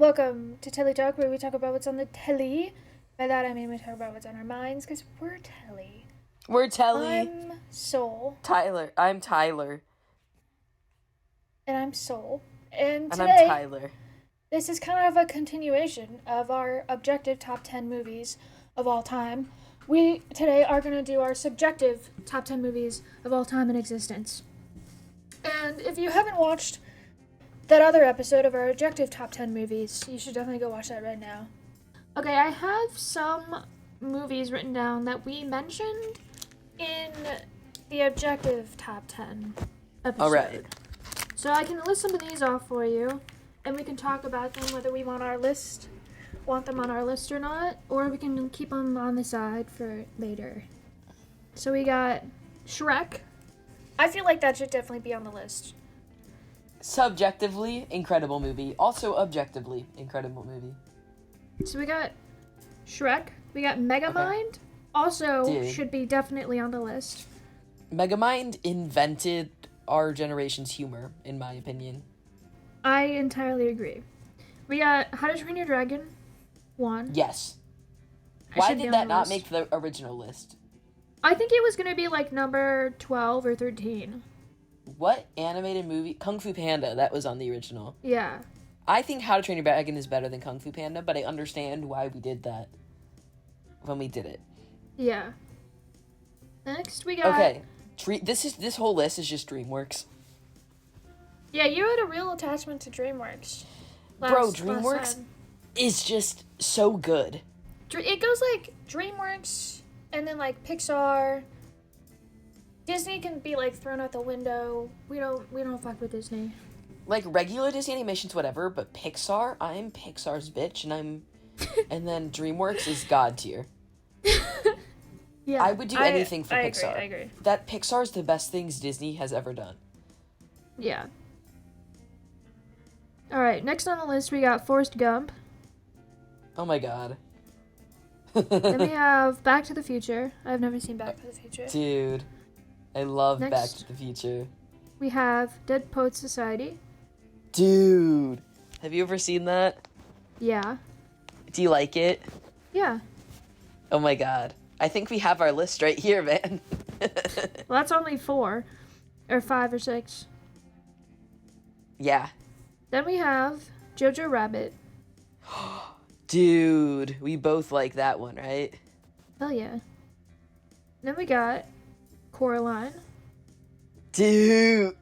Welcome to Telly Talk, where we talk about what's on the telly. By that I mean we talk about what's on our minds, because we're Telly. We're Telly. I'm Soul. Tyler. I'm Tyler. And I'm Soul. And I'm today, Tyler. this is kind of a continuation of our objective top 10 movies of all time. We today are going to do our subjective top 10 movies of all time in existence. And if you haven't watched that other episode of our objective top 10 movies, you should definitely go watch that right now. Okay, I have some movies written down that we mentioned in the objective top 10 episode. Alright. So I can list some of these off for you, and we can talk about them, whether we want them on our list or not, or we can keep them on the side for later. So we got Shrek. I feel like that should definitely be on the list. Subjectively, incredible movie. Also, objectively, incredible movie. So we got Shrek. We got Megamind. Also should be definitely on the list. Megamind invented our generation's humor, in my opinion. I entirely agree. We got How to Train Your Dragon 1. Yes. Why did that not make the original list? I think it was going to be like number 12 or 13. What animated movie? Kung Fu Panda, that was on the original. Yeah. I think How to Train Your Dragon is better than Kung Fu Panda, but I understand why we did that when we did it. Yeah. Next we got... Okay. This whole list is just DreamWorks. Yeah, you had a real attachment to DreamWorks. Bro, DreamWorks is just so good. It goes like DreamWorks and then like Pixar. Disney can be like thrown out the window. We don't fuck with Disney. Like regular Disney animations, whatever, but Pixar, I'm Pixar's bitch, and then DreamWorks is God tier. Yeah, I would do anything for Pixar. I agree. That Pixar's the best things Disney has ever done. Yeah. All right, next on the list we got Forrest Gump. Oh my god. Then we have Back to the Future. I've never seen Back to the Future. Dude, I love Next, Back to the Future. We have Dead Poets Society. Dude, have you ever seen that? Yeah. Do you like it? Yeah. Oh my god. I think we have our list right here, man. Well, that's only 4. Or 5 or 6. Yeah. Then we have Jojo Rabbit. Dude, we both like that one, right? Hell yeah. Then we got Coraline. Dude.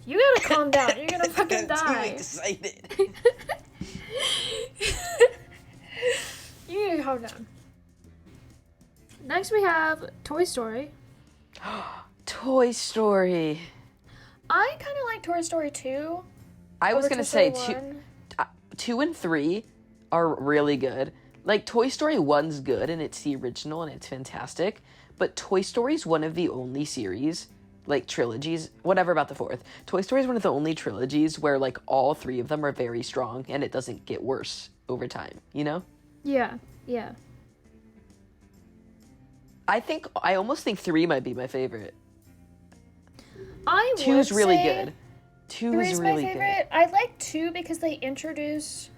You gotta calm down. You're gonna fucking die. I'm too excited. You need to calm down. Next we have Toy Story. Toy Story. I kind of like Toy Story 2. I was going to say 2 and 3 are really good. Like, Toy Story 1's good, and it's the original, and it's fantastic. But Toy Story's one of the only series, like, trilogies, whatever about the 4th. Toy Story's one of the only trilogies where, like, all 3 of them are very strong, and it doesn't get worse over time, you know? Yeah, yeah. I almost think 3 might be my favorite. I would 2's really say good. 2 is really my favorite. I like 2 because they introduce,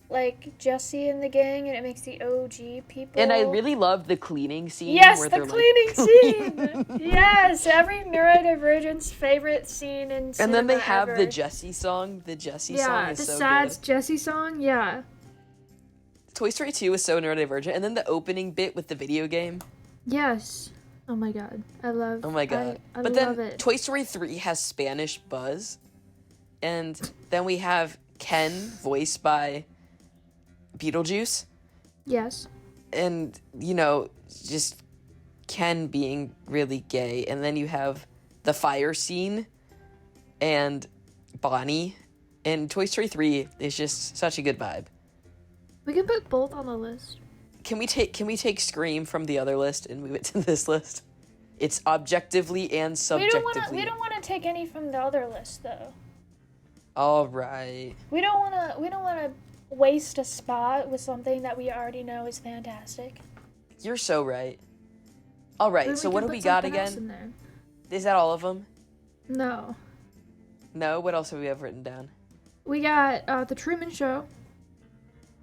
like, Jesse and the gang, and it makes the OG people. And I really love the cleaning scene. Yes, where the they're cleaning scene! Yes, every neurodivergent's favorite scene in cinema and then they have ever. the Jesse song. The Jesse song is so good. Yeah, the sad Jesse song, yeah. Toy Story 2 is so neurodivergent. And then the opening bit with the video game. Yes. Oh my god. I love Oh my god. I but love then it. Toy Story 3 has Spanish buzz. And then we have Ken voiced by Beetlejuice. Yes. And, you know, just Ken being really gay. And then you have the fire scene and Bonnie. And Toy Story 3 is just such a good vibe. We can put both on the list. Can we take Scream from the other list and move it to this list? It's objectively and subjectively. We don't want to take any from the other list though. All right. We don't want to waste a spot with something that we already know is fantastic. You're so right. All right. So what do we got again? Is that all of them? No. No. What else have we have written down? We got The Truman Show.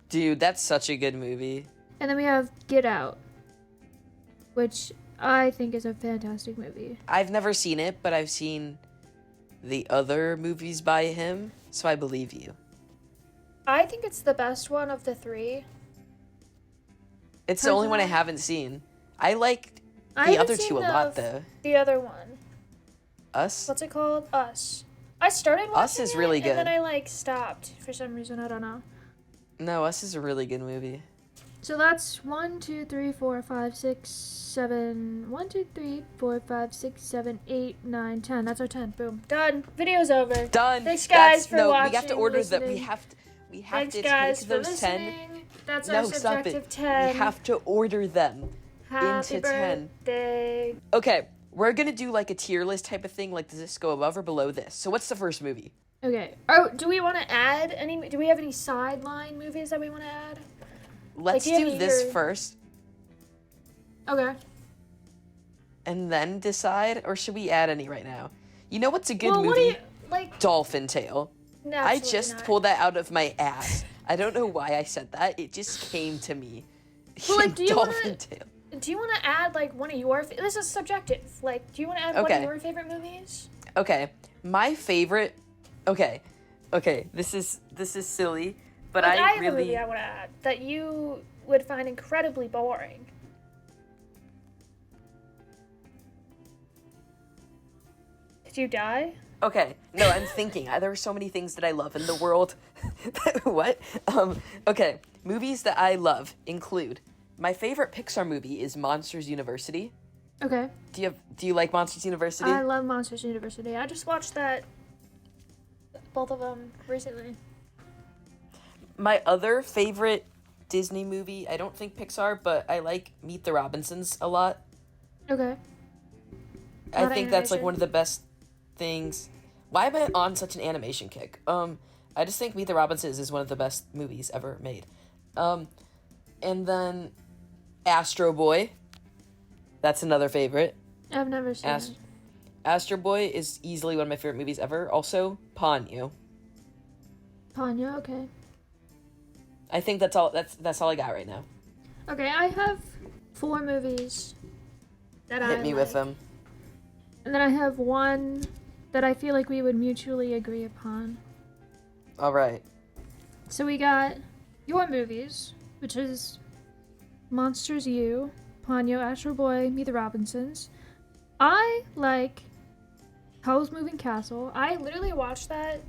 Dude, that's such a good movie. And then we have Get Out, which I think is a fantastic movie. I've never seen it, but I've seen the other movies by him, so I believe you. I think it's the best one of the three. It's the only one I haven't seen. I liked the other two a lot, though. The other one. Us? What's it called? Us. I started watching Us is really good. And then I stopped for some reason. I don't know. No, Us is a really good movie. So that's 1, 2, 3, 4, 5, 6, 7. 1, 2, 3, 4, 5, 6, 7, 8, 9, 10. That's our 10. Boom. Done. Video's over. Done. Thanks, guys, for watching. We have to order listening. them. We have to guys, take those listening. 10. That's our subjective 10. We have to order them Happy into 10. birthday. Okay, we're gonna do like a tier list type of thing. Like, does this go above or below this? So, what's the first movie? Okay. Oh, do we want to add any? Do we have any sideline movies that we want to add? Let's do this first. Okay. And then decide, or should we add any right now? You know what's a good movie? What do you like? Dolphin Tale. I just pulled that out of my ass. I don't know why I said that. It just came to me. Well, like, do you want to add like one of your? This is subjective. Like, do you want to add one of your favorite movies? Okay, my favorite. Okay, this is silly, but like, I have really. a movie I want to add that you would find incredibly boring. Did you die? Okay, no, I'm thinking. There are so many things that I love in the world. What? Okay, movies that I love include my favorite Pixar movie is Monsters University. Okay. Do you like Monsters University? I love Monsters University. I just watched both of them recently. My other favorite Disney movie, I don't think Pixar, but I like Meet the Robinsons a lot. Okay. I think that's like one of the best things. Why am I on such an animation kick? I just think Meet the Robinsons is one of the best movies ever made. And then Astro Boy. That's another favorite. I've never seen it. Astro Boy is easily one of my favorite movies ever. Also, Ponyo. Ponyo, okay. I think that's all I got right now. Okay, I have 4 movies that Hit me with them. And then I have one that I feel like we would mutually agree upon. All right. So we got your movies, which is Monsters U, Ponyo, Astro Boy, Meet the Robinsons. I like Howl's Moving Castle. I literally watched that.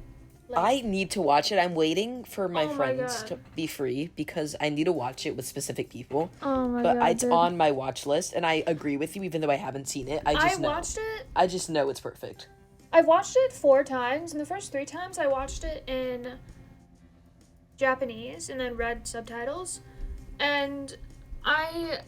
I need to watch it. I'm waiting for my friends to be free because I need to watch it with specific people. Oh my god. But it's on my watch list, and I agree with you even though I haven't seen it. I watched it. I just know it's perfect. I watched it 4 times, and the first 3 times I watched it in Japanese and then read subtitles. And I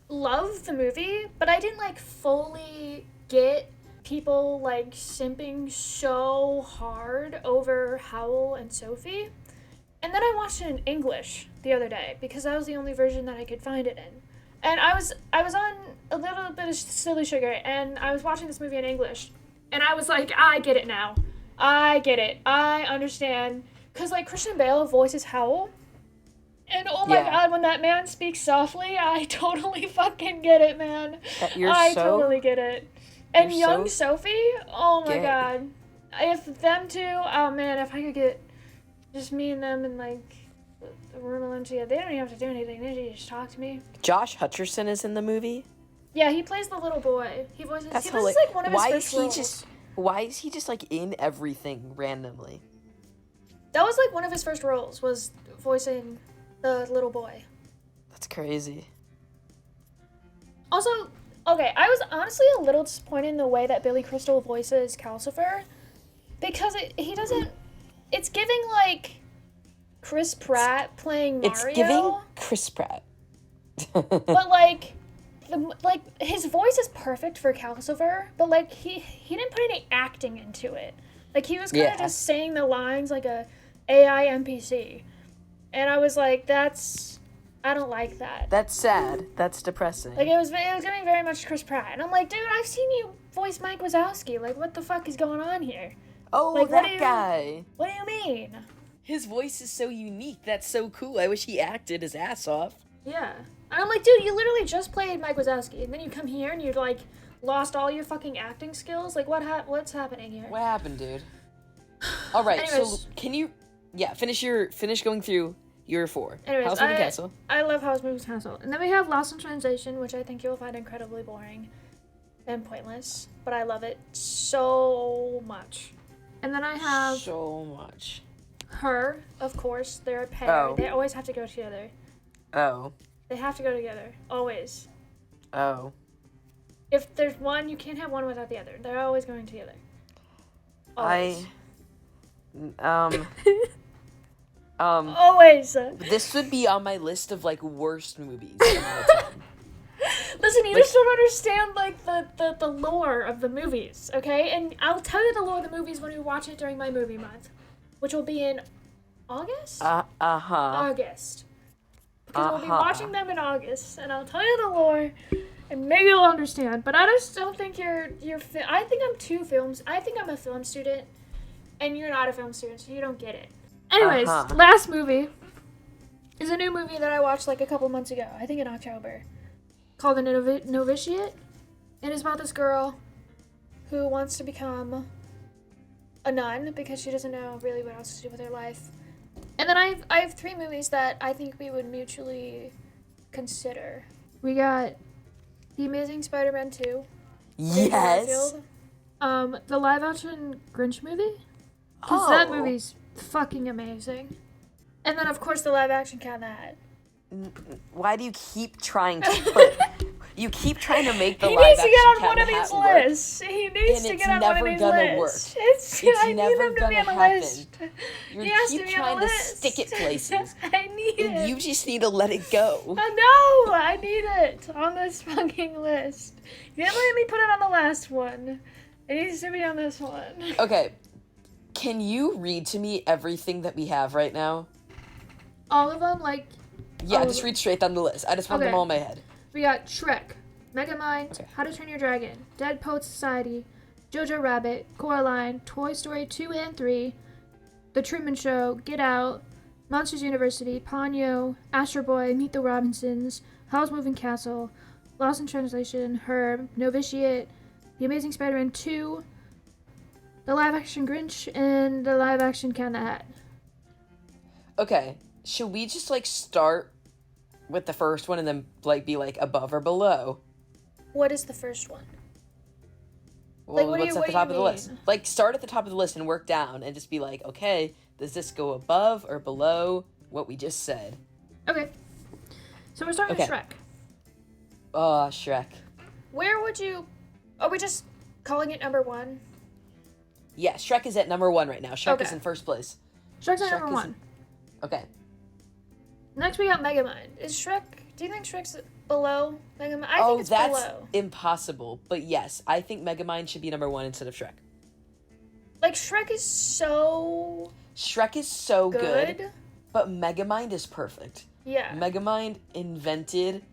love the movie, but I didn't fully get people simping so hard over Howl and Sophie. And then I watched it in English the other day because that was the only version that I could find it in. And I was on a little bit of silly sugar, and I was watching this movie in English, and I was like, I get it now. I get it. I understand. Because Christian Bale voices Howl. And oh my god, when that man speaks softly, I totally fucking get it, man. I totally get it. And young Sophie, oh my god. If them two, oh man, if I could get just me and them in the room alone together, they don't even have to do anything. They just talk to me. Josh Hutcherson is in the movie? Yeah, he plays the little boy. He voices. This is one of his first roles. Why is he just in everything randomly? That was one of his first roles, was voicing the little boy. That's crazy. Also, okay, I was honestly a little disappointed in the way that Billy Crystal voices Calcifer, because he doesn't. It's giving Chris Pratt playing Mario. It's giving Chris Pratt. But his voice is perfect for Calcifer, but he didn't put any acting into it. He was kind of just saying the lines like a AI NPC. And I was like, I don't like that. That's sad. That's depressing. It was giving very much Chris Pratt. And I'm like, dude, I've seen you voice Mike Wazowski. What the fuck is going on here? Oh, Like, that guy. What do you mean? His voice is so unique. That's so cool. I wish he acted his ass off. Yeah. And I'm like, dude, you literally just played Mike Wazowski, and then you come here and you're like, lost all your fucking acting skills? Like, what's happening here? What happened, dude? All right, Anyways, so can you, finish going through your 4. anyways, House Moving Castle. I love House Moving Castle. And then we have Lost in Translation, which I think you'll find incredibly boring and pointless, but I love it so much. And then I have So much. Her, of course. They're a pair. Oh. They always have to go together. Oh. They have to go together. Always. Oh. If there's one, you can't have one without the other. They're always going together. Always. Always. This would be on my list of, like, worst movies of all time. Listen, you just don't understand, like, the lore of the movies, okay? And I'll tell you the lore of the movies when we watch it during my movie month, which will be in August? August. Because we'll be watching them in August, and I'll tell you the lore, and maybe you'll understand. But I just don't think I think I'm a film student, and you're not a film student, so you don't get it. Anyways, last movie is a new movie that I watched, like, a couple months ago. I think in October. Called The Novitiate. And it's about this girl who wants to become a nun because she doesn't know really what else to do with her life. And then I have 3 movies that I think we would mutually consider. We got The Amazing Spider-Man 2. Yes. The live-action Grinch movie. Because that movie's fucking amazing. And then, of course, the live-action Cat in the Hat. Why do you keep trying to put... You keep trying to make the he live-action Cat in in the the Hat Hat work. lists. He needs to get on one of these lists. It's I never need him to be gonna on the happen. list. You He has keep to be on trying the to list. stick it places. I need it. You just need to let it go. No, I need it on this fucking list. You didn't let me put it on the last one. It needs to be on this one. Okay. Can you read to me everything that we have right now? All of them, like... Yeah, just read straight down the list. I just want them all in my head. We got Shrek, Megamind, How to Train Your Dragon, Dead Poets Society, Jojo Rabbit, Coraline, Toy Story 2 and 3, The Truman Show, Get Out, Monsters University, Ponyo, Astro Boy, Meet the Robinsons, Howl's Moving Castle, Lost in Translation, Her, Novitiate, The Amazing Spider-Man 2, the live-action Grinch, and the live-action Cat in the Hat. Okay, should we just, like, start with the first one and then, like, be, like, above or below? What is the first one? Well, what's at the top of the list? Like, start at the top of the list and work down and just be like, okay, does this go above or below what we just said? Okay. So we're starting with Shrek. Shrek. Where would you... Are we just calling it number 1? Yeah, Shrek is at number 1 right now. Shrek is in first place. Shrek's at number 1. Okay. Next we got Megamind. Is Shrek... Do you think Shrek's below Megamind? I think it's that's below. Impossible. But yes, I think Megamind should be number 1 instead of Shrek. Like, Shrek is so good. But Megamind is perfect. Yeah. Megamind invented,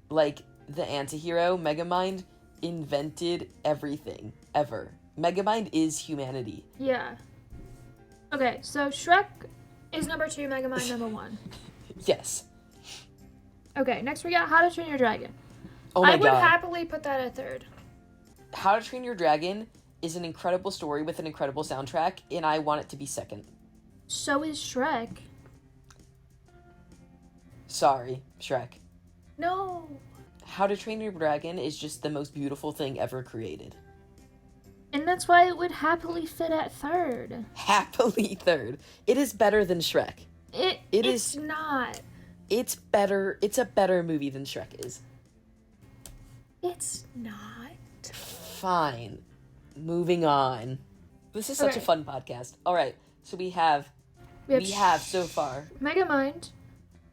like, the antihero. Megamind invented everything, ever. Megamind is humanity. Yeah. Okay, so Shrek is number 2, Megamind number 1. Yes. Okay, next we got How to Train Your Dragon. Oh my God. I would happily put that at 3rd. How to Train Your Dragon is an incredible story with an incredible soundtrack, and I want it to be 2nd. So is Shrek. Sorry, Shrek. No. How to Train Your Dragon is just the most beautiful thing ever created. And that's why it would happily fit at 3rd. Happily 3rd. It is better than Shrek. It's not. It's better. It's a better movie than Shrek is. It's not. Fine. Moving on. This is such a fun podcast. All right. So we have so far Megamind,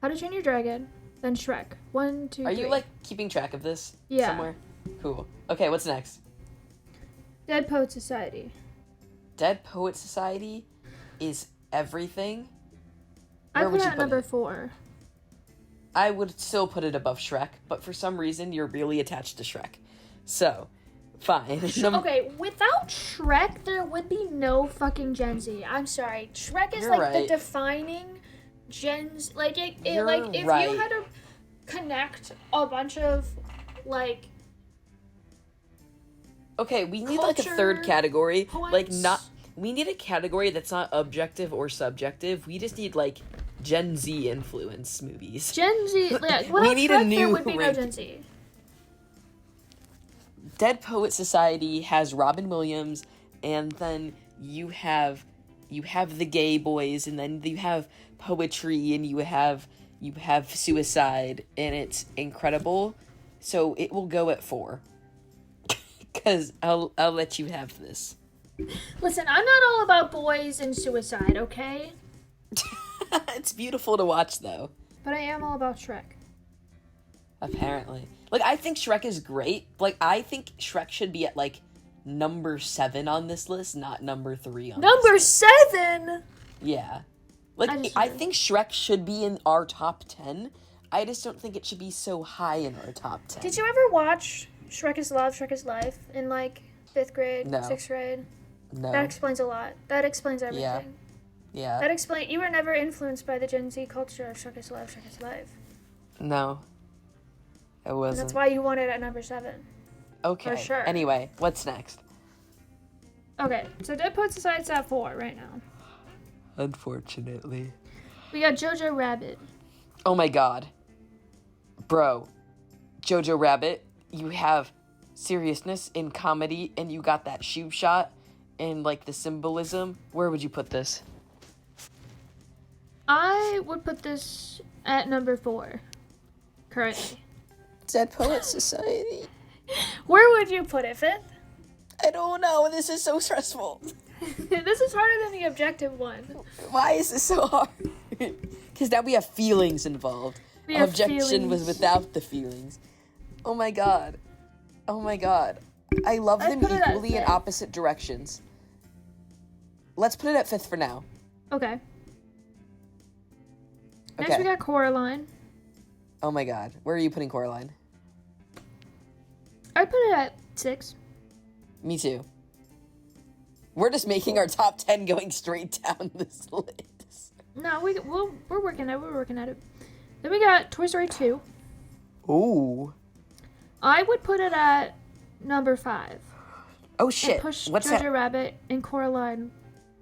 How to Train Your Dragon, then Shrek. 1, 2, 3. Are you, like, keeping track of this somewhere? Cool. Okay, what's next? Dead Poet Society. Dead Poet Society is everything. I put it at number 4. I would still put it above Shrek, but for some reason you're really attached to Shrek. So, Fine. Okay, without Shrek, there would be no fucking Gen Z. I'm sorry. Shrek is You're like right. the defining Gen Z. Like, You're like if right. you had to connect a bunch of, like, okay, we need like a third category. points. Like, we need a category that's not objective or subjective. We just need, like, Gen Z influence movies. Gen Z, like, We need a Shrek, new there would be no rank. Gen Z. Dead Poet Society has Robin Williams, and then you have the gay boys, and then you have poetry, and you have suicide, and it's incredible. So it will go at 4. Cause I'll let you have this. Listen, I'm not all about boys and suicide, okay? It's beautiful to watch, though. But I am all about Shrek. Apparently. Like, I think Shrek is great. Like, I think Shrek should be at, like, number 7 on this list, not number 3 on Number this list. 7? Yeah. Like, I think Shrek should be in our top 10. I just don't think it should be so high in our top 10. Did you ever watch Shrek is Love, Shrek is Life in, like, 5th grade, No. 6th grade? No. That explains a lot. That explains everything. Yeah. That explains... You were never influenced by the Gen Z culture of Shrek is Love, Shrek is Life. No. It wasn't. And that's why you want it at number 7. Okay. For sure. Anyway, what's next? Okay, so Dead Poet Society's at 4 right now. Unfortunately. We got Jojo Rabbit. Oh my god. Bro. Jojo Rabbit, you have seriousness in comedy, and you got that shoe shot and, like, the symbolism. Where would you put this? I would put this at number 4. Currently. Dead Poet Society. Where would you put it, 5th? I don't know. This is so stressful. This is harder than the objective one. Why is this so hard? Because now we have feelings involved. We have Objection feelings. was without the feelings. Oh my god. Oh my god. I love I'd them put it at equally in 5th. opposite directions. Let's put it at 5th for now. Okay. Next Okay. we got Coraline. Oh my god. Where are you putting Coraline? I'd put it at 6. Me too. We're just making our top 10 going straight down this list. No, we're working at it. We're working at it. Then we got Toy Story 2. Ooh. I would put it at number 5. Oh shit. And push What's Jojo that? Rabbit and Coraline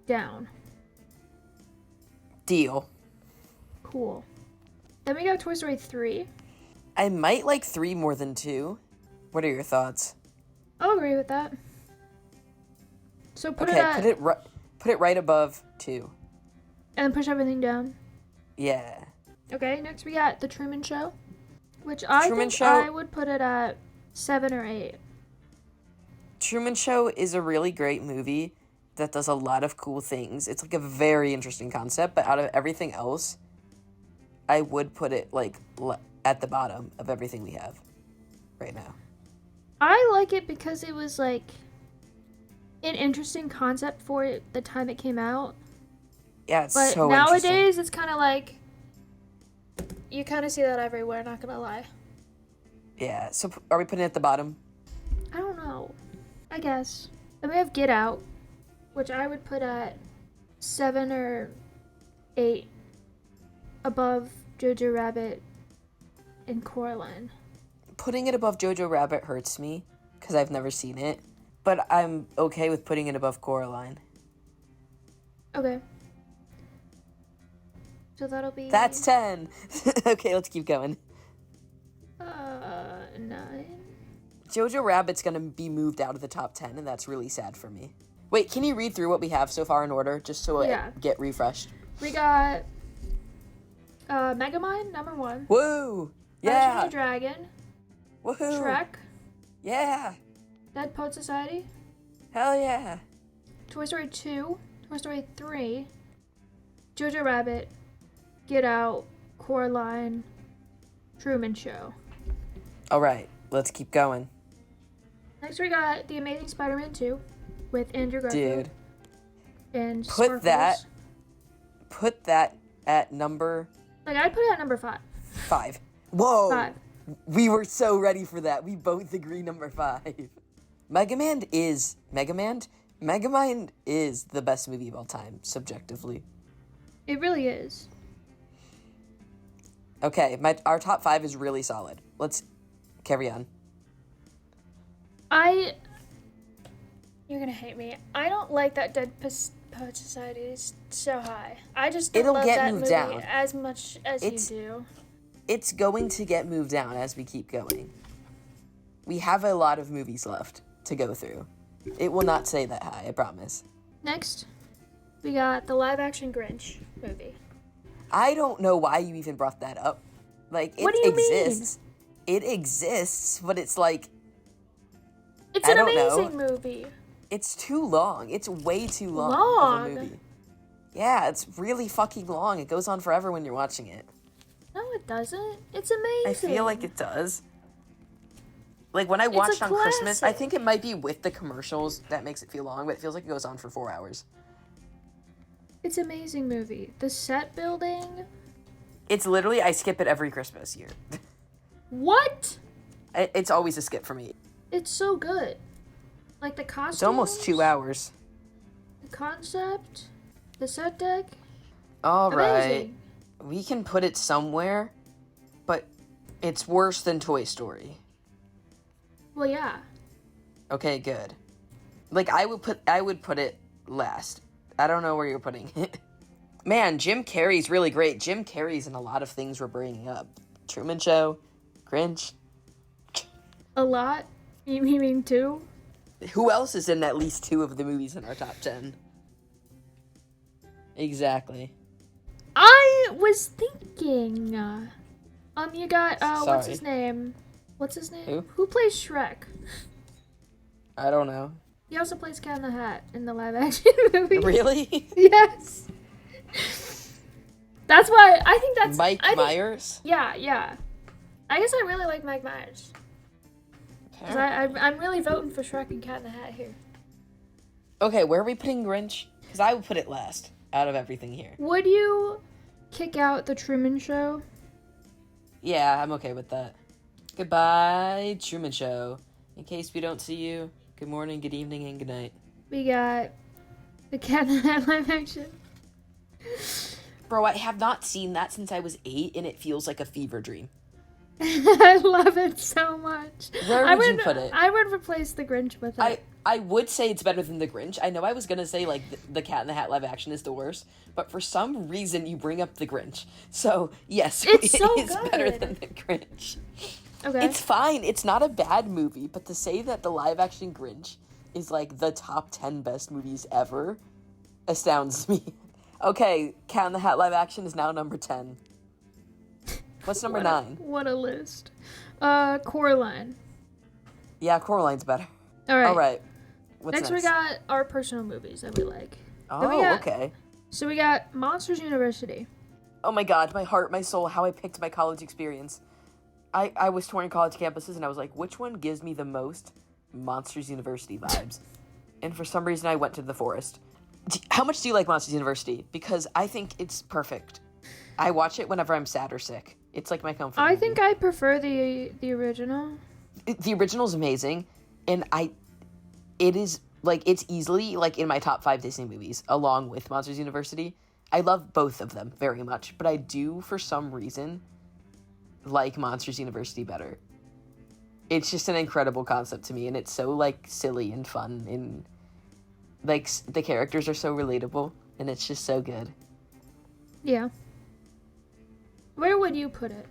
down. Deal. Cool. Then we got Toy Story 3. I might like 3 more than 2. What are your thoughts? I'll agree with that. So put it Okay, at... put it right above 2. And push everything down. Yeah. Okay, next we got The Truman Show. Which I Truman think Show- I would put it at 7 or 8. Truman Show is a really great movie that does a lot of cool things. It's like a very interesting concept, but out of everything else, I would put it like at the bottom of everything we have right now. I like it because it was like an interesting concept for the time it came out. Yeah, it's But so nowadays it's kind of like you kind of see that everywhere, not gonna lie. Yeah, so are we putting it at the bottom? I don't know. I guess. Then we have Get Out, which I would put at 7 or 8 above Jojo Rabbit and Coraline. Putting it above Jojo Rabbit hurts me because I've never seen it, but I'm okay with putting it above Coraline. Okay. So that'll be... That's 10. Okay, let's keep going. 9. Jojo Rabbit's gonna be moved out of the top 10, and that's really sad for me. Wait, can you read through what we have so far in order, just so Yeah. I get refreshed? We got Megamind, number 1. Woo! Legend of Yeah! the Dragon. Woohoo! Shrek. Yeah! Dead Poet Society. Hell yeah! Toy Story 2. Toy Story 3. Jojo Rabbit. Get Out. Coraline. Truman Show. Alright, let's keep going. Next we got The Amazing Spider-Man 2 with Andrew Garfield. Dude, And put Sparkles. that at number Like, I'd put it at number 5. 5. Whoa! 5. We were so ready for that. We both agree number 5. Megamind is the best movie of all time, subjectively. It really is. Okay, our top 5 is really solid. Let's carry on. You're gonna hate me. I don't like that Dead Poet Society is so high. I just don't It'll love get that moved movie down. as much as you do. It's going to get moved down as we keep going. We have a lot of movies left to go through. It will not stay that high, I promise. Next, we got the live-action Grinch movie. I don't know why you even brought that up. Like, it What do you exists. It exists, but it's like... It's I an don't amazing know. movie. It's too long. It's way too long of a movie. Yeah, it's really fucking long. It goes on forever when you're watching it. No, it doesn't. It's amazing. I feel like it does. Like, when I watched on Christmas, I think it might be with the commercials that makes it feel long, but it feels like it goes on for 4 hours. It's an amazing movie. The set building. It's literally, I skip it every Christmas year. What? It's always a skip for me. It's so good. Like the costumes. It's almost 2 hours. The concept. The set deck. All right. Amazing. We can put it somewhere, but it's worse than Toy Story. Well, yeah. Okay, good. Like, I would put it last. I don't know where you're putting it. Man, Jim Carrey's really great. Jim Carrey's in a lot of things we're bringing up. Truman Show, Grinch. A lot? You mean 2? Who else is in at least 2 of the movies in our top 10? Exactly. I was thinking. You got what's his name? Who plays Shrek? I don't know. He also plays Cat in the Hat in the live action movie. Really? Yes. That's why I think that's Mike Myers? Yeah. I guess I really like Mike Myers. Because I'm really voting for Shrek and Cat in the Hat here. Okay, where are we putting Grinch? Because I would put it last out of everything here. Would you kick out the Truman Show? Yeah, I'm okay with that. Goodbye, Truman Show. In case we don't see you, good morning, good evening, and good night. We got the Cat in the Hat live action. Bro, I have not seen that since I was 8, and it feels like a fever dream. I love it so much. Where would you put it? I would replace the Grinch with it. I would say it's better than the Grinch. I know I was gonna say like the Cat in the Hat live action is the worst, but for some reason you bring up the Grinch. So yes, it's so it is good. better than the Grinch. Okay. It's fine. It's not a bad movie, but to say that the live action Grinch is like the top 10 best movies ever astounds me. Okay, Cat in the Hat live action is now number 10. What's number 9? What a list. Coraline. Yeah, Coraline's better. All right. All right. What's next we got our personal movies that we like. Okay. So we got Monsters University. Oh my god, my heart, my soul, how I picked my college experience. I was touring college campuses and I was like, which one gives me the most Monsters University vibes? And for some reason I went to the forest. How much do you like Monsters University? Because I think it's perfect. I watch it whenever I'm sad or sick. It's like my comfort movie. I think I prefer the original. The original's amazing, and it is, like, it's easily, like, in my top 5 Disney movies, along with Monsters University. I love both of them very much, but I do, for some reason, like Monsters University better. It's just an incredible concept to me, and it's so, like, silly and fun, and, like, the characters are so relatable, and it's just so good. Yeah. Where would you put it?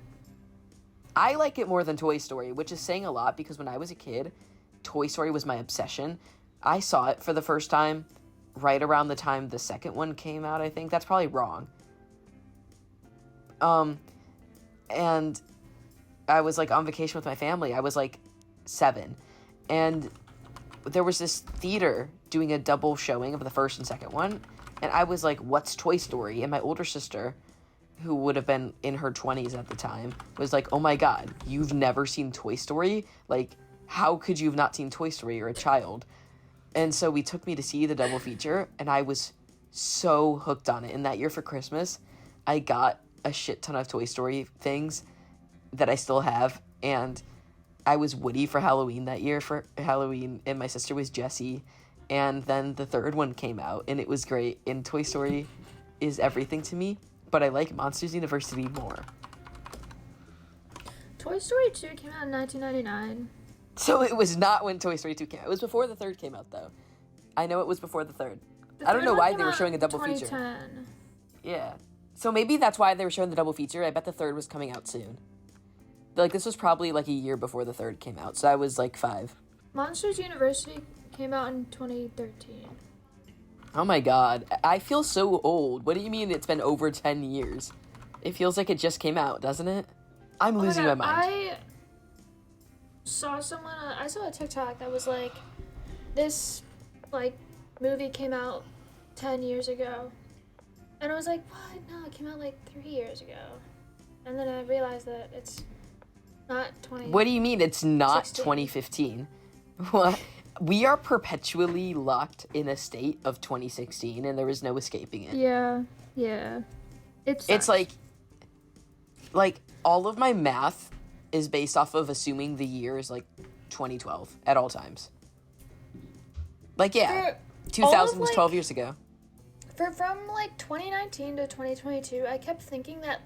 I like it more than Toy Story, which is saying a lot because when I was a kid, Toy Story was my obsession. I saw it for the first time right around the time the second one came out, I think. That's probably wrong. And I was, like, on vacation with my family. I was, like, 7. And there was this theater doing a double showing of the first and second one. And I was like, what's Toy Story? And my older sister, who would have been in her 20s at the time, was like, oh my god, you've never seen Toy Story? Like, how could you have not seen Toy Story? You're a child. And so we took me to see the double feature, and I was so hooked on it. And that year for Christmas, I got a shit ton of Toy Story things that I still have, and I was Woody for Halloween that year for Halloween, and my sister was Jessie. And then the third one came out, and it was great. And Toy Story is everything to me, but I like Monsters University more. Toy Story 2 came out in 1999. So it was not when Toy Story 2 came out. It was before the third came out, though. I know it was before the third. I don't know why they were showing a double feature. Yeah. So maybe that's why they were showing the double feature. I bet the third was coming out soon. Like, this was probably, like, a year before the third came out. So I was, like, 5. Monsters University came out in 2013. Oh, my God. I feel so old. What do you mean it's been over 10 years? It feels like it just came out, doesn't it? I'm losing my mind. I saw a TikTok that was like, this, like, movie came out 10 years ago. And I was like, what? No, it came out, like, 3 years ago. And then I realized that it's not 20. What do you mean it's not 2015? What? We are perpetually locked in a state of 2016, and there is no escaping it. Yeah. It's like, all of my math is based off of assuming the year is, like, 2012 at all times. Like, yeah, 2000 was 12 years ago. From, like, 2019 to 2022, I kept thinking that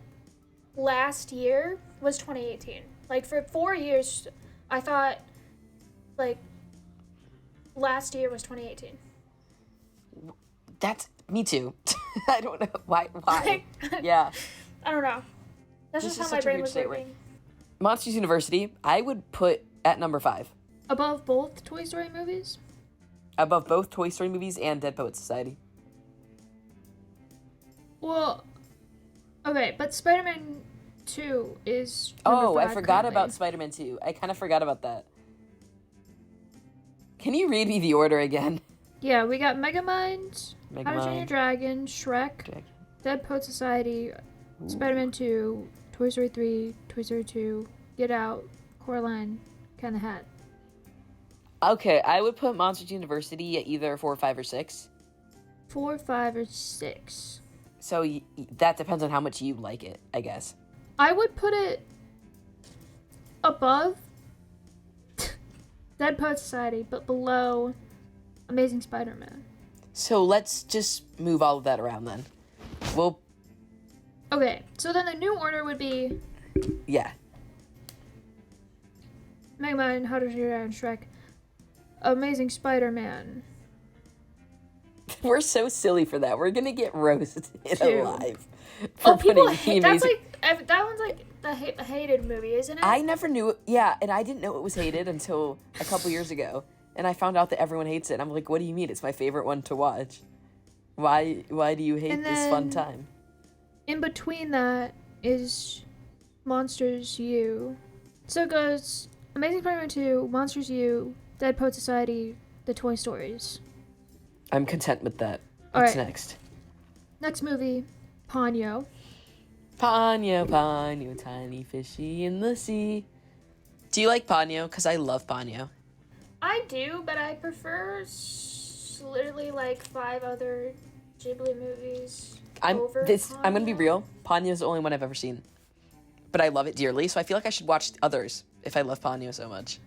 last year was 2018. Like, for 4 years, I thought, like, last year was 2018. That's me too. I don't know why. Yeah. I don't know. That's just how my brain was working. Monsters University, I would put at number 5. Above both Toy Story movies? Above both Toy Story movies and Dead Poets Society. Well, okay, but Spider-Man 2 is number 5 I forgot currently. about Spider-Man 2. I kind of forgot about that. Can you read me the order again? Yeah, we got Megamind, How to Train Your Dragon, Shrek, Dead Poets Society, Spider-Man 2, Toy Story 3, Toy Story 2, Get Out, Coraline, Cat in the Hat. Okay, I would put Monsters University at either 4, 5, or 6. 4, 5, or 6. So that depends on how much you like it, I guess. I would put it above Dead Poets Society, but below Amazing Spider-Man. So let's just move all of that around then. Okay, so then the new order would be... Yeah. Megamind, How to Train Your Dragon, Shrek, Amazing Spider-Man. We're so silly for that. We're gonna get roasted alive. People hate that one's like the hated movie, isn't it? I never knew it. Yeah, and I didn't know it was hated until a couple years ago. And I found out that everyone hates it. And I'm like, what do you mean? It's my favorite one to watch. Why do you hate this fun time? In between that is Monsters U. So it goes Amazing Spider-Man 2, Monsters U, Dead Poet Society, The Toy Stories. I'm content with that. What's next? Next movie, Ponyo. Ponyo, Ponyo, tiny fishy in the sea. Do you like Ponyo? Because I love Ponyo. I do, but I prefer literally like 5 other Ghibli movies over Ponyo. I'm going to be real. Ponyo's the only one I've ever seen. But I love it dearly, so I feel like I should watch others if I love Ponyo so much.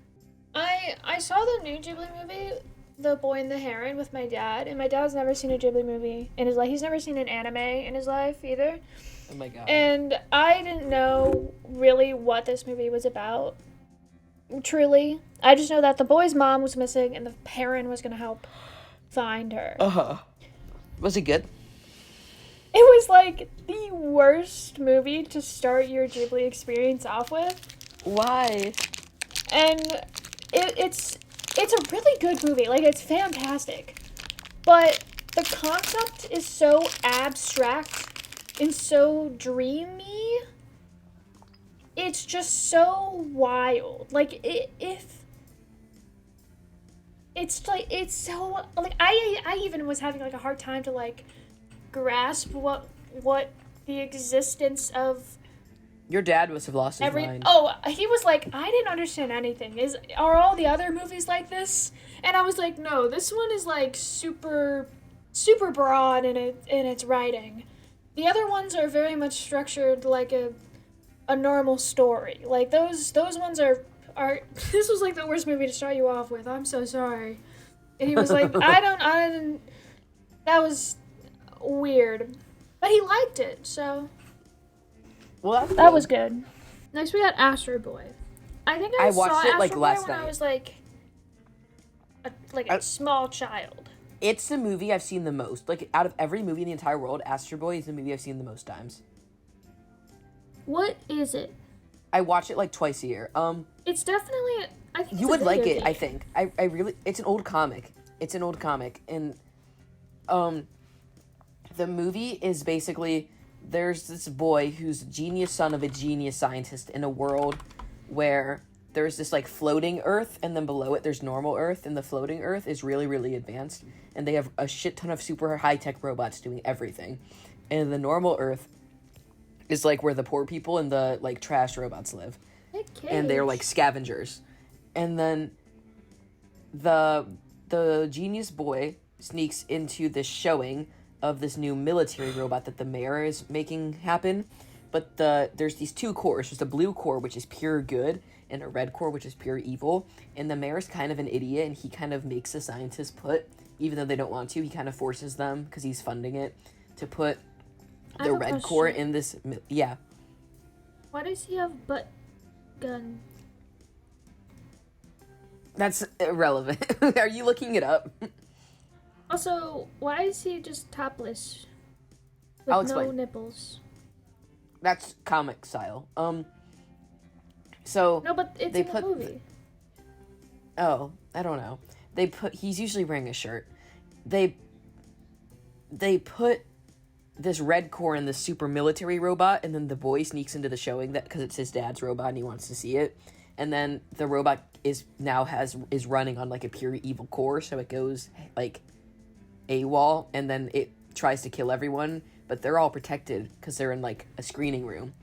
I saw the new Ghibli movie, The Boy and the Heron, with my dad, and my dad's never seen a Ghibli movie in his life. He's never seen an anime in his life either. Oh my god. And I didn't know really what this movie was about. Truly. I just know that the boy's mom was missing and the heron was going to help find her. Uh-huh. Was it good? It was like the worst movie to start your Ghibli experience off with. Why? And it's a really good movie. Like, it's fantastic. But the concept is so abstract and so dreamy. It's just so wild. Like, I even was having like a hard time to like grasp what the existence of. Your dad must have lost his mind. Oh, he was like, I didn't understand anything. Are all the other movies like this? And I was like, no, this one is like super, super broad in its writing. The other ones are very much structured like a normal story. Like those ones are this was like the worst movie to start you off with. I'm so sorry. And he was like, I didn't, that was weird. But he liked it, so. Well, that was good. Next we got Astro Boy. I think I watched saw it Astro like Boy last when night. I was like a small child. It's the movie I've seen the most. Like, out of every movie in the entire world, Astro Boy is the movie I've seen the most times. What is it? I watch it like twice a year. It's definitely. I think You would like it, I think. think. I really. It's an old comic. And the movie is basically there's this boy who's a genius son of a genius scientist in a world where there's this like floating Earth, and then below it there's normal Earth, and the floating Earth is really, really advanced, and they have a shit ton of super high-tech robots doing everything. And the normal Earth is like where the poor people and the like trash robots live. And they're like scavengers. And then the genius boy sneaks into this showing of this new military robot that the mayor is making happen. But there's these two cores. There's a blue core, which is pure good, and a red core, which is pure evil. And the mayor's kind of an idiot, and he kind of makes the scientists put, even though they don't want to, he kind of forces them, because he's funding it, to put the red core in this. Yeah. Why does he have butt gun? That's irrelevant. Are you looking it up? Also, why is he just topless? With I'll no explain. nipples. That's comic style. So No, but it's they in the movie. Oh, I don't know. He's usually wearing a shirt. They put this red core in this super military robot, and then the boy sneaks into the showing that because it's his dad's robot and he wants to see it. And then the robot is running on like a pure evil core, so it goes like AWOL, and then it tries to kill everyone, but they're all protected because they're in like a screening room.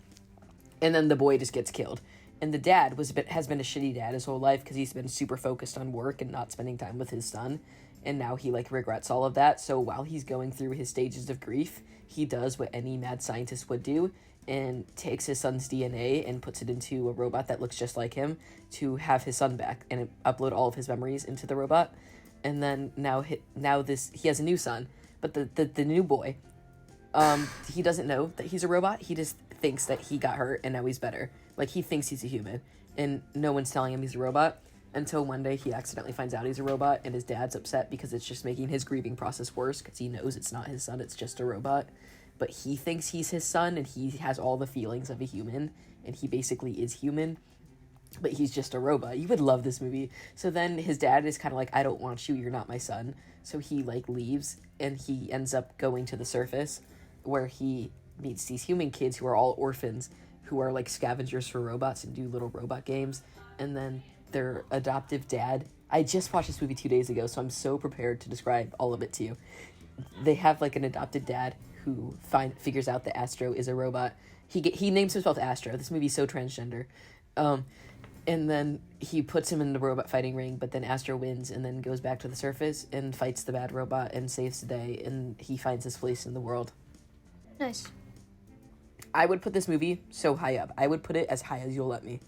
And then the boy just gets killed. And the dad has been a shitty dad his whole life because he's been super focused on work and not spending time with his son. And now he like regrets all of that. So while he's going through his stages of grief, he does what any mad scientist would do and takes his son's DNA and puts it into a robot that looks just like him to have his son back and upload all of his memories into the robot. And then now he has a new son, but the new boy, he doesn't know that he's a robot. He just thinks that he got hurt and now he's better. Like, he thinks he's a human, and no one's telling him he's a robot until one day he accidentally finds out he's a robot, and his dad's upset because it's just making his grieving process worse because he knows it's not his son, it's just a robot. But he thinks he's his son, and he has all the feelings of a human, and he basically is human, but he's just a robot. You would love this movie. So then his dad is kind of like, I don't want you, you're not my son. So he, like, leaves, and he ends up going to the surface, where he meets these human kids who are all orphans, who are like scavengers for robots and do little robot games. And then their adoptive dad, I just watched this movie 2 days ago, so I'm so prepared to describe all of it to you. They have like an adopted dad who figures out that Astro is a robot. He names himself Astro. This movie's so transgender. And then he puts him in the robot fighting ring, but then Astro wins and then goes back to the surface and fights the bad robot and saves the day, and he finds his place in the world. Nice. I would put this movie so high up. I would put it as high as you'll let me.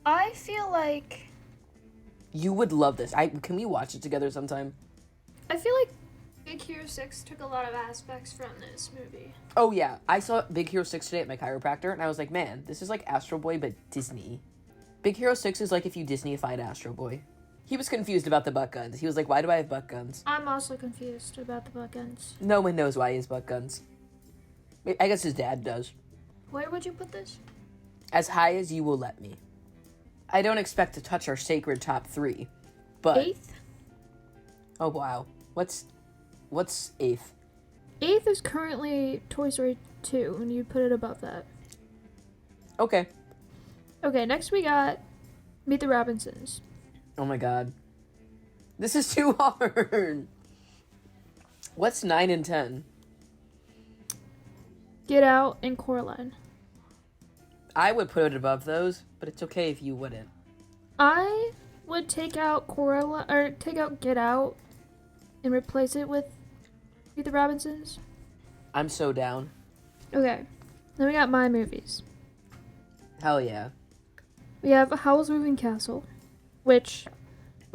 I feel like... You would love this. Can we watch it together sometime? I feel like Big Hero 6 took a lot of aspects from this movie. Oh, yeah. I saw Big Hero 6 today at my chiropractor, and I was like, man, this is like Astro Boy, but Disney. Big Hero 6 is like if you Disney-ified Astro Boy. He was confused about the butt guns. He was like, why do I have butt guns? I'm also confused about the butt guns. No one knows why he has butt guns. I guess his dad does. Where would you put this? As high as you will let me. I don't expect to touch our sacred top 3, but... 8th? Oh, wow. What's 8th? 8th is currently Toy Story 2, and you'd put it above that. Okay. Okay, next we got Meet the Robinsons. Oh my god. This is too hard. What's 9 and 10? Get Out and Coraline. I would put it above those, but it's okay if you wouldn't. I would take out Coraline, or take out Get Out and replace it with Meet the Robinsons. I'm so down. Okay, then we got my movies. Hell yeah. We have Howl's Moving Castle. which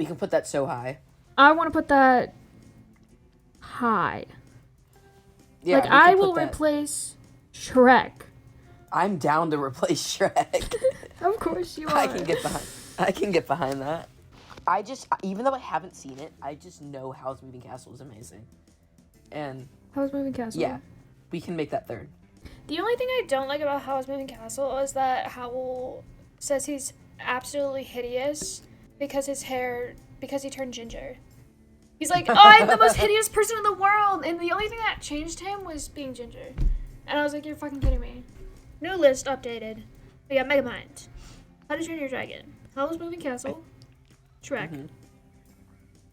We can put that so high. I want to put that high. Yeah, like, I will replace Shrek. I'm down to replace Shrek. Of course you are. I can get behind that. I just, even though I haven't seen it, I just know Howl's Moving Castle is amazing. And Howl's Moving Castle? Yeah, we can make that third. The only thing I don't like about Howl's Moving Castle is that Howl says he's absolutely hideous because he turned ginger. He's like, oh, I'm the most hideous person in the world, and the only thing that changed him was being ginger. And I was like, you're fucking kidding me. New list updated. We got Megamind, How to Train Your Dragon, Howl's Moving Castle, Shrek,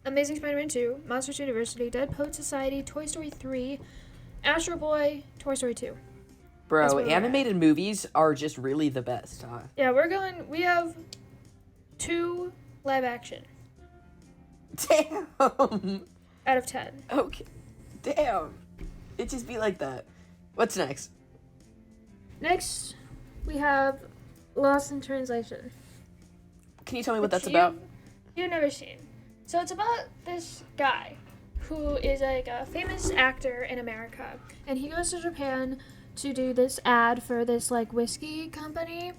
Amazing Spider-Man 2, Monsters University, Dead Poet Society, Toy Story 3, Astro Boy, Toy Story 2. Bro, animated movies are just really the best, huh? Yeah, we have 2 live action. Damn. Out of 10. Okay. Damn. It just be like that. What's next? Next, we have Lost in Translation. Can you tell me what that's about? You've never seen. So it's about this guy who is like a famous actor in America, and he goes to Japan to do this ad for this like whiskey company.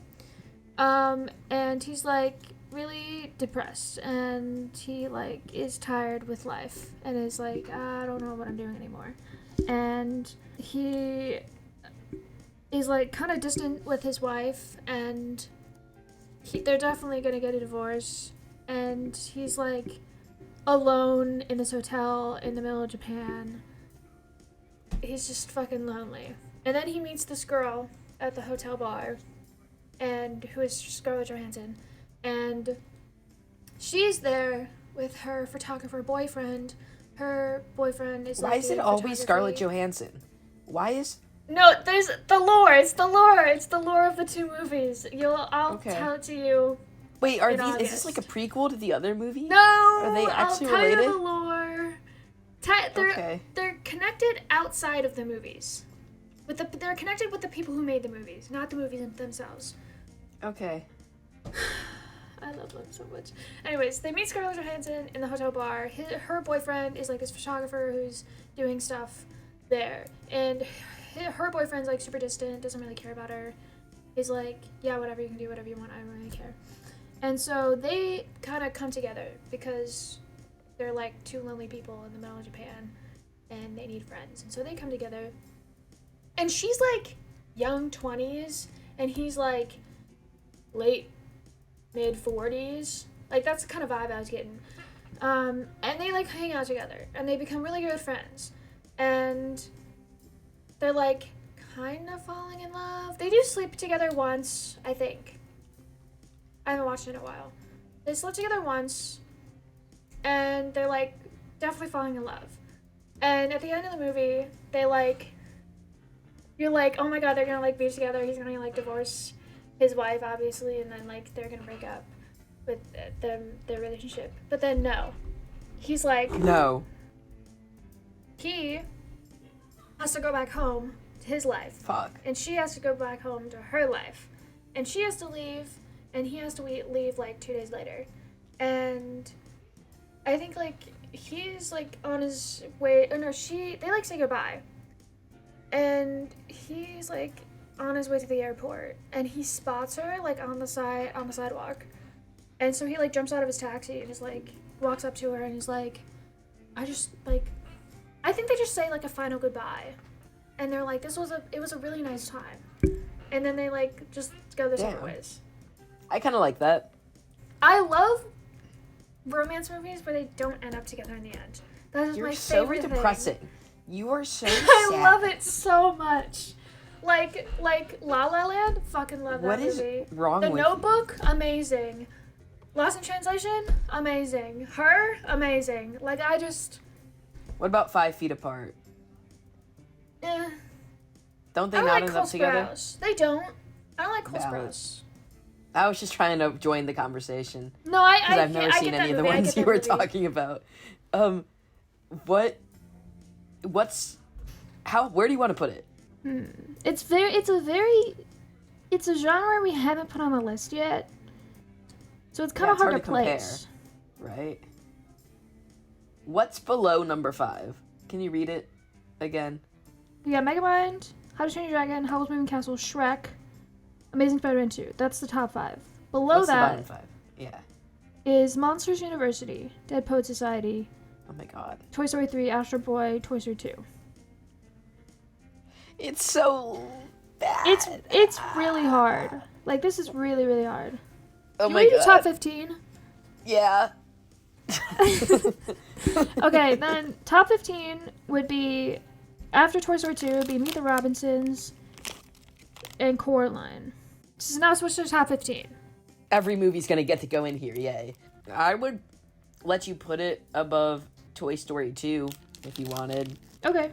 And he's like really depressed, and he like is tired with life and is like, I don't know what I'm doing anymore. And he is like kind of distant with his wife, and they're definitely gonna get a divorce, and he's like alone in this hotel in the middle of Japan. He's just fucking lonely. And then he meets this girl at the hotel bar, and who is Scarlett Johansson, and she's there with her photographer boyfriend. Her boyfriend is like, why is it always Scarlett Johansson? Why is... No, there's the lore. It's the lore. It's the lore of the 2 movies. I'll tell it to you. Wait, is this like a prequel to the other movie? No, are they actually I'll tell related? you the lore. They're connected outside of the movies. They're connected with the people who made the movies, not the movies themselves. Okay. I love them so much. Anyways, they meet Scarlett Johansson in the hotel bar. Her boyfriend is like this photographer who's doing stuff there, and her boyfriend's like super distant, doesn't really care about her. He's like, yeah, whatever, you can do whatever you want, I don't really care. And so they kind of come together because they're like 2 lonely people in the middle of Japan, and they need friends. And so they come together, and she's like young 20s, and he's like late mid 40s. Like, that's the kind of vibe I was getting. And they like hang out together, and they become really good friends, and they're like kind of falling in love. They do sleep together once, I think. I haven't watched it in a while. They slept together once, and they're like definitely falling in love. And at the end of the movie, they like, you're like, oh my god, they're gonna like be together. He's gonna like divorce his wife, obviously, and then like they're gonna break up with their relationship. But then no, he's like, no. He has to go back home to his life. Fuck. And she has to go back home to her life, and she has to leave, and he has to leave like 2 days later. And I think like he's like on his way. Oh no, they like say goodbye, and he's like on his way to the airport, and he spots her like on the sidewalk, and so he like jumps out of his taxi and just like walks up to her, and he's like, I think they just say like a final goodbye, and they're like, it was a really nice time, and then they like just go their separate ways. I kind of like that. I love romance movies where they don't end up together in the end. That is my favorite thing. You're so depressing. You are so sad. I love it so much. Like La La Land, fucking love that movie. What is wrong with The Notebook, amazing. Lost in Translation, amazing. Her, amazing. Like, I just... What about 5 Feet Apart? Don't they not like end Cole up together? Sprouse. They don't. I don't like Cole Sprouse. I was just trying to join the conversation. No, because I've never seen any of the ones you were talking about. Where do you want to put it? It's a genre we haven't put on the list yet. So it's kind of hard to compare, place. right? What's below number 5? Can you read it again? We got Megamind, How to Train Your Dragon, Howl's Moving Castle, Shrek, Amazing Spider-Man 2. That's the top 5. Below What's that the bottom 5? Yeah. is Monsters University, Dead Poet Society, Oh my god. Toy Story 3, Astro Boy, Toy Story 2. It's so bad. It's really hard. Like, this is really, really hard. Oh You my read god. the top 15? Yeah. Okay, then top 15 would be, after Toy Story 2, would be Meet the Robinsons and Coraline. So now switch to top 15. Every movie's gonna get to go in here, yay. I would let you put it above Toy Story 2 if you wanted. Okay.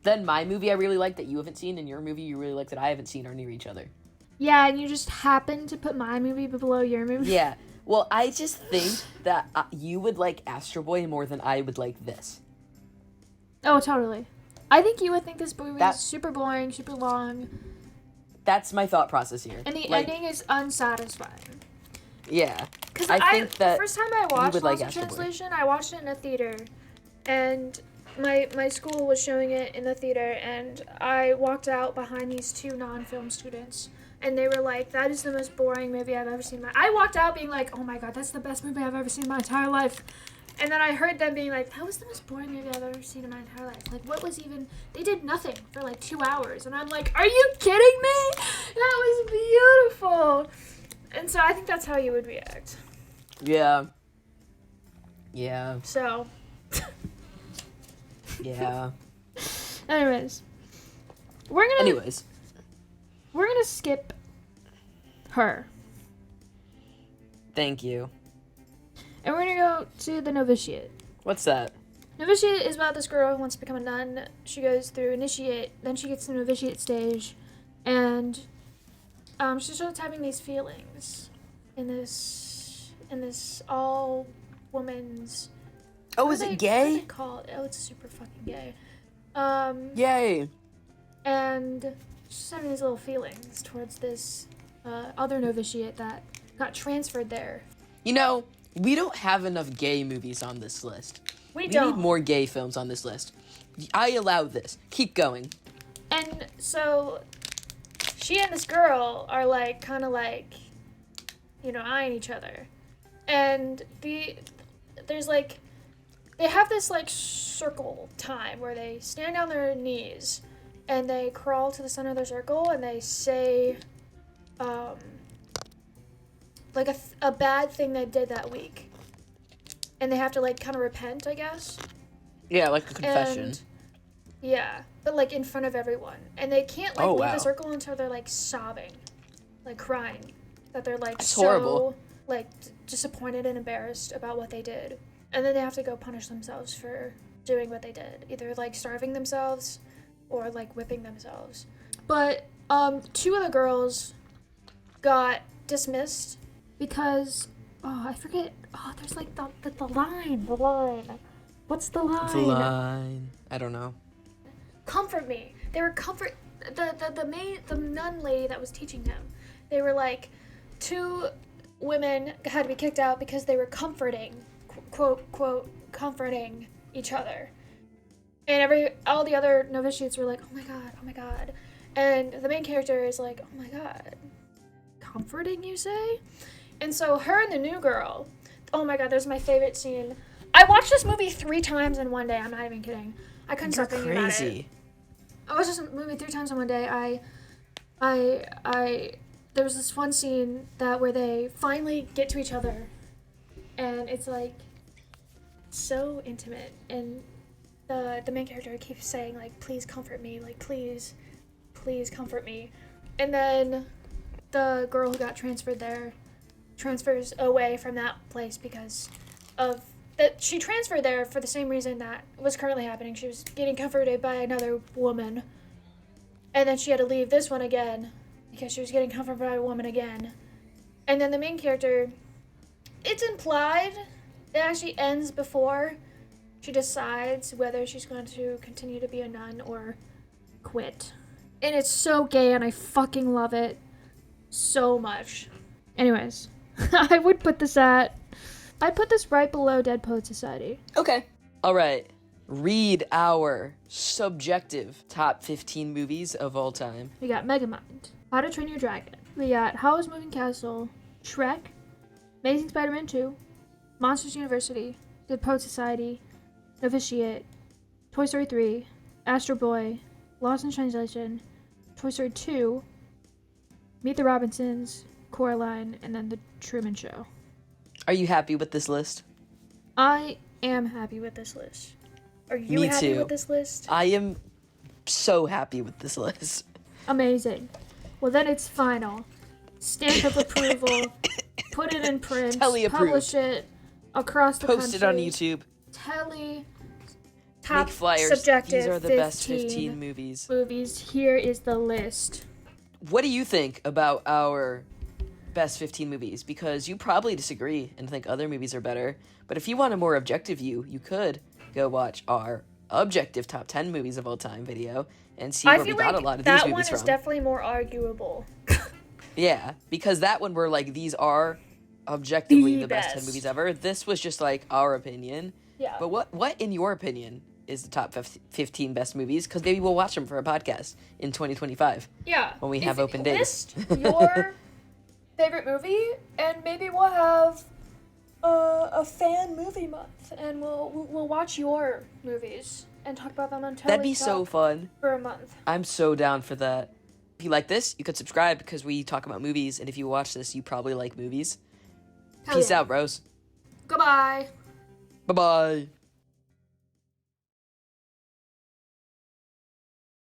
Then my movie I really like that you haven't seen, and your movie you really like that I haven't seen are near each other. Yeah, and you just happen to put my movie below your movie. Yeah. Well, I just think that you would like Astro Boy more than I would like this. Oh, totally. I think you would think this movie is super boring, super long. That's my thought process here. And the ending is unsatisfying. Yeah. Because I think that the first time I watched would Lost like in Translation, I watched it in a theater. And my school was showing it in the theater, and I walked out behind these 2 non-film students. And they were like, that is the most boring movie I've ever seen. I walked out being like, oh my god, that's the best movie I've ever seen in my entire life. And then I heard them being like, that was the most boring movie I've ever seen in my entire life. Like, what was even... They did nothing for like 2 hours. And I'm like, are you kidding me? That was beautiful. And so I think that's how you would react. Yeah. Yeah. So. Yeah. Anyways. We're gonna skip her. Thank you. And we're gonna go to the novitiate. What's that? Novitiate is about this girl who wants to become a nun. She goes through initiate, then she gets to the novitiate stage, and she starts having these feelings in this all woman's. Oh, is it gay? What do they call it? Oh, it's super fucking gay. Yay. And she's having these little feelings towards this other novitiate that got transferred there. You know, we don't have enough gay movies on this list. We need don't. more gay films on this list. I allow this. Keep going. And so she and this girl are like kind of like, you know, eyeing each other. And there's like, they have this like circle time where they stand on their knees and they crawl to the center of the circle and they say like a bad thing they did that week. And they have to like kind of repent, I guess. Yeah, like a confession. And, yeah, but like in front of everyone. And they can't like leave the circle until they're like sobbing, like crying. That they're like That's so horrible. Like disappointed and embarrassed about what they did. And then they have to go punish themselves for doing what they did. Either like starving themselves or like whipping themselves. But 2 of the girls got dismissed because I forget. Oh, there's like the line. The line. What's the line? The line. I don't know. Comfort me. They were the nun lady that was teaching them. They were like 2 women had to be kicked out because they were comforting, quote comforting each other. And all the other novitiates were like, oh my god. And the main character is like, oh my god. Comforting, you say? And so her and the new girl, oh my god, there's my favorite scene. I watched this movie 3 times in one day. I'm not even kidding. I couldn't stop thinking about it. Crazy. I watched this movie 3 times in one day. There was this one scene where they finally get to each other, and it's like so intimate, and the main character keeps saying like, please comfort me, like please comfort me. And then the girl who got transferred there transfers away from that place because of that. She transferred there for the same reason that was currently happening. She was getting comforted by another woman, and then she had to leave this one again because she was getting comforted by a woman again. And then the main character, it's implied, it actually ends before she decides whether she's going to continue to be a nun or quit. And it's so gay, and I fucking love it so much. Anyways, I'd put this right below Dead Poet Society. Okay. All right. Read our subjective top 15 movies of all time. We got Megamind, How to Train Your Dragon. We got Howl's Moving Castle, Shrek, Amazing Spider-Man 2, Monsters University, Dead Poet Society, Novitiate, Toy Story 3, Astro Boy, Lost in Translation, Toy Story 2, Meet the Robinsons, Coraline, and then The Truman Show. Are you happy with this list? I am happy with this list. Are you happy with this list? I am so happy with this list. Amazing. Well, then it's final. Stamp of approval. Put it in print. Telly approved. Publish it across the country. Post it on YouTube. Telly. Top Make flyers. subjective. These are the best 15 movies. Here is the list. What do you think about our best 15 movies? Because you probably disagree and think other movies are better. But if you want a more objective view, you could go watch our objective top 10 movies of all time video and see where we got a lot of these movies from. That one is definitely more arguable. Yeah, because that one we're like, these are objectively the best 10 movies ever. This was just like our opinion. Yeah. But what in your opinion is the top 15 best movies? Because maybe we'll watch them for a podcast in 2025. Yeah. When we have open days. List your favorite movie, and maybe we'll have a fan movie month, and we'll watch your movies and talk about them on Telly. That'd be so fun. For a month. I'm so down for that. If you like this, you could subscribe because we talk about movies, and if you watch this, you probably like movies. Peace out, bros. Goodbye. Bye-bye.